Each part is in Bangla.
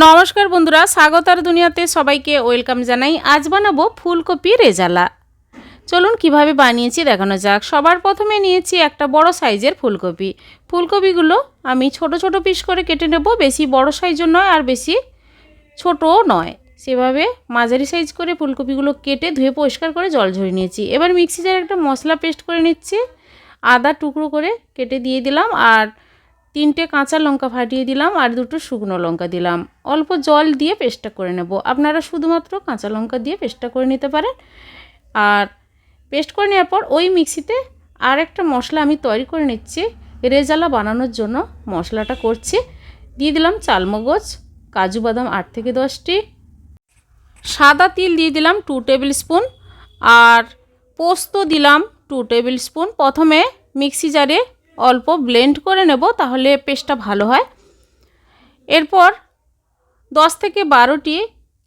নমস্কার বন্ধুরা, স্বাগতার দুনিয়াতে সবাইকে ওয়েলকাম জানাই। আজ বানাবো ফুলকপি রেজালা। চলুন কিভাবে বানিয়েছি দেখানো যাক। সবার প্রথমে নিয়েছি একটা বড় সাইজের ফুলকপি। ফুলকপিগুলো আমি ছোট ছোট পিস করে কেটে নেব, বেশি বড় সাইজও নয় আর বেশি ছোটও নয়। সেভাবে মাঝারি সাইজ করে ফুলকপিগুলো কেটে ধুয়ে পরিষ্কার করে জল ঝরিয়ে নিয়েছি। এবার মিক্সি জারে একটা মশলা পেস্ট করে নিচ্ছি। আদা টুকরো করে কেটে দিয়ে দিলাম, আর 3টে কাঁচা লঙ্কা ফাটিয়ে দিলাম, আর 2টো শুকনো লঙ্কা দিলাম। অল্প জল দিয়ে পেস্টটা করে নেব। আপনারা শুধুমাত্র কাঁচা লঙ্কা দিয়ে পেস্টটা করে নিতে পারেন। আর পেস্ট করে নেওয়ার পর ওই মিক্সিতে আর একটা মশলা আমি তৈরি করে নিচ্ছি। রেজালা বানানোর জন্য মশলাটা করছি। দিয়ে দিলাম চালমগজ, কাজু বাদাম 8 থেকে 10টি, সাদা তিল দিয়ে দিলাম 2 টেবিল স্পুন, আর পোস্ত দিলাম 2 টেবিল স্পুন। প্রথমে মিক্সি জারে অল্প ব্লেন্ড করে নেব, তাহলে পেস্টটা ভালো হয়। এরপর 10 থেকে 12টি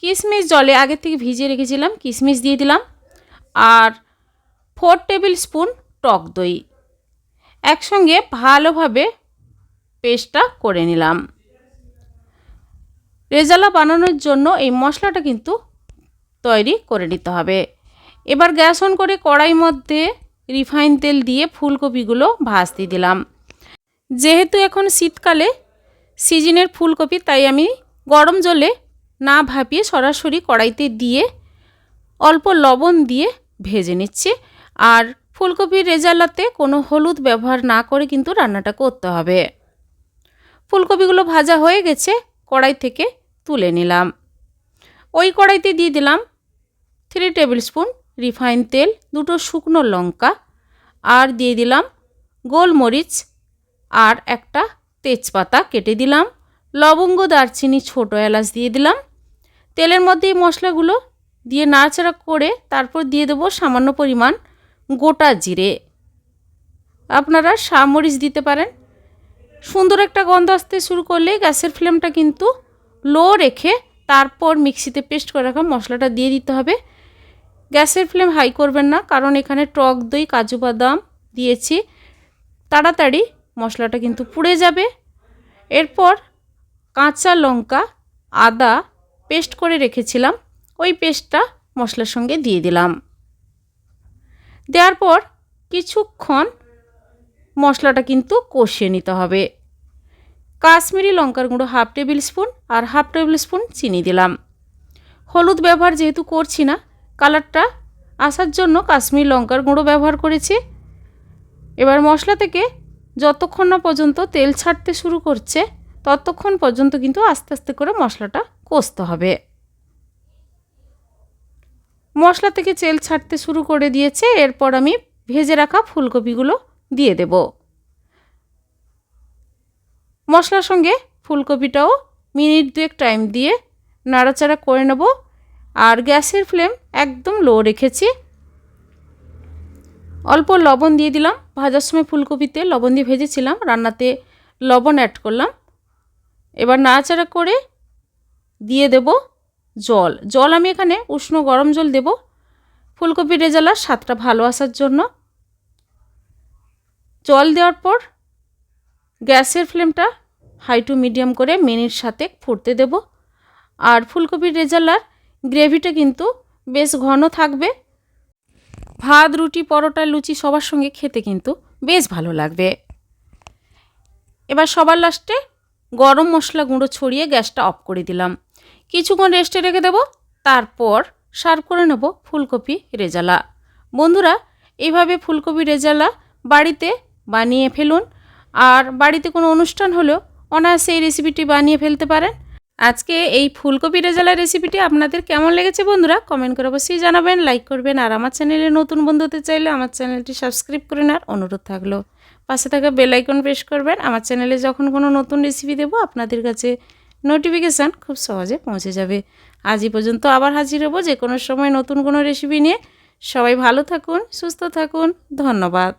কিশমিশ জলে আগে থেকে ভিজিয়ে রেখেছিলাম, কিশমিশ দিয়ে দিলাম, আর 4 টেবিল স্পুন টক দই একসঙ্গে ভালোভাবে পেস্টটা করে নিলাম। রেজালা বানানোর জন্য এই মশলাটা কিন্তু তৈরি করে নিতে হবে। এবার গ্যাস অন করে কড়াই মধ্যে রিফাইন তেল দিয়ে ফুলকপিগুলো ভাজতে দিলাম। যেহেতু এখন শীতকালে সিজনের ফুলকপি, তাই আমি গরম জলে না ভাপিয়ে সরাসরি কড়াইতে দিয়ে অল্প লবণ দিয়ে ভেজে নিচ্ছি। আর ফুলকপির রেজালাতে কোনো হলুদ ব্যবহার না করে কিন্তু রান্নাটা করতে হবে। ফুলকপিগুলো ভাজা হয়ে গেছে, কড়াই থেকে তুলে নিলাম। ওই কড়াইতে দিয়ে দিলাম 3 টেবিল স্পুন রিফাইন তেল, 2টো শুকনো লঙ্কা, আর দিয়ে দিলাম গোলমরিচ আর একটা তেজপাতা কেটে দিলাম, লবঙ্গ, দারচিনি, ছোটো এলাচ দিয়ে দিলাম। তেলের মধ্যে এই মশলাগুলো দিয়ে নাড়াচাড়া করে তারপর দিয়ে দেবো সামান্য পরিমাণ গোটা জিরে। আপনারা সামরিচ দিতে পারেন। সুন্দর একটা গন্ধ আসতে শুরু করলে গ্যাসের ফ্লেমটা কিন্তু লো রেখে তারপর মিক্সিতে পেস্ট করে রাখা মশলাটা দিয়ে দিতে হবে। গ্যাসের ফ্লেম হাই করবেন না, কারণ এখানে টক দই, কাজু বাদাম দিয়েছি, তাড়াতাড়ি মশলাটা কিন্তু পুড়ে যাবে। এরপর কাঁচা লঙ্কা, আদা পেস্ট করে রেখেছিলাম, ওই পেস্টটা মশলার সঙ্গে দিয়ে দিলাম। দেওয়ার পর কিছুক্ষণ মশলাটা কিন্তু কষিয়ে নিতে হবে। কাশ্মীরি লঙ্কার গুঁড়ো 1/2 টেবিল স্পুন আর 1/2 টেবিল স্পুন চিনি দিলাম। হলুদ ব্যবহার যেহেতু করছি না, কালারটা আসার জন্য কাশ্মীরি লঙ্কার গুঁড়ো ব্যবহার করেছি। এবার মশলা থেকে যতক্ষণ না পর্যন্ত তেল ছাড়তে শুরু করছে ততক্ষণ পর্যন্ত কিন্তু আস্তে আস্তে করে মশলাটা কষতে হবে। মশলা থেকে তেল ছাড়তে শুরু করে দিয়েছে। এরপর আমি ভেজে রাখা ফুলকপিগুলো দিয়ে দেব। মশলার সঙ্গে ফুলকপিটাও মিনিট 2 টাইম দিয়ে নাড়াচাড়া করে নেব। আর গ্যাসের ফ্লেম একদম লো রেখেছি। অল্প লবণ দিয়ে দিলাম। ভাজার সময় ফুলকপিতে লবণ দিয়ে ভেজেছিলাম, রান্নাতে লবণ অ্যাড করলাম। এবার নাড়াচাড়া করে দিয়ে দেব জল আমি এখানে উষ্ণ গরম জল দেব, ফুলকপির রেজালার স্বাদটা ভালো আসার জন্য। জল দেওয়ার পর গ্যাসের ফ্লেমটা হাই টু মিডিয়াম করে মিনিট 7 ফুটতে দেব। আর ফুলকপির রেজালার গ্রেভিটা কিন্তু বেশ ঘন থাকবে। ভাত, রুটি, পরোটা, লুচি সবার সঙ্গে খেতে কিন্তু বেশ ভালো লাগবে। এবার সবার লাস্টে গরম মশলা গুঁড়ো ছড়িয়ে গ্যাসটা অফ করে দিলাম। কিছুক্ষণ রেস্টে রেখে দেব, তারপর সার্ভ করে নেব ফুলকপি রেজালা। বন্ধুরা, এইভাবে ফুলকপি রেজালা বাড়িতে বানিয়ে ফেলুন। আর বাড়িতে কোনো অনুষ্ঠান হলেও অনায়াসে এই রেসিপিটি বানিয়ে ফেলতে পারেন। আজকে এই ফুলকপি রেজালা রেসিপিটি আপনাদের কেমন লেগেছে বন্ধুরা কমেন্ট করে অবশ্যই জানাবেন, লাইক করবেন। আর আমার চ্যানেলে নতুন বন্ধু হতে চাইলে আমার চ্যানেলটি সাবস্ক্রাইব করে নেওয়ার অনুরোধ থাকলো। পাশে থাকা বেল আইকন প্রেস করবেন। আমার চ্যানেলে যখন কোনো নতুন রেসিপি দেব আপনাদের কাছে নোটিফিকেশান খুব সহজে পৌঁছে যাবে। আজ এই পর্যন্ত, আবার হাজির হব যে কোনো সময় নতুন কোনো রেসিপি নিয়ে। সবাই ভালো থাকুন, সুস্থ থাকুন, ধন্যবাদ।